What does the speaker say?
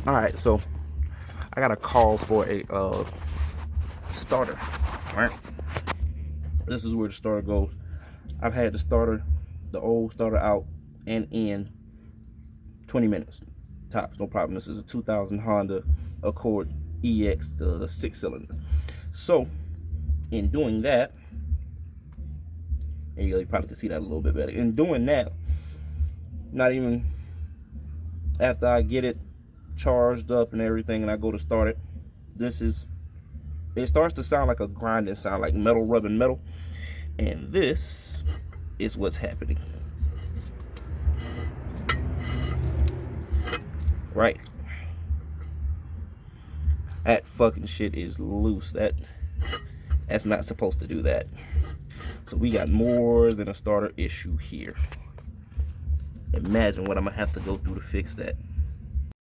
All right, so I got a call for a starter. All right, this is where the starter goes. I've had the old starter out and in 20 minutes tops, no problem. This is a 2000 Honda Accord EX, the 6-cylinder. So in doing that, and you probably can see that a little bit better. In doing that, not even after I get it charged up and everything, and I go to start it, it starts to sound like a grinding sound, like metal rubbing metal, and this is what's happening. Right, that fucking shit is loose. That's not supposed to do that. So we got more than a starter issue here. Imagine what I'm gonna have to go through to fix that.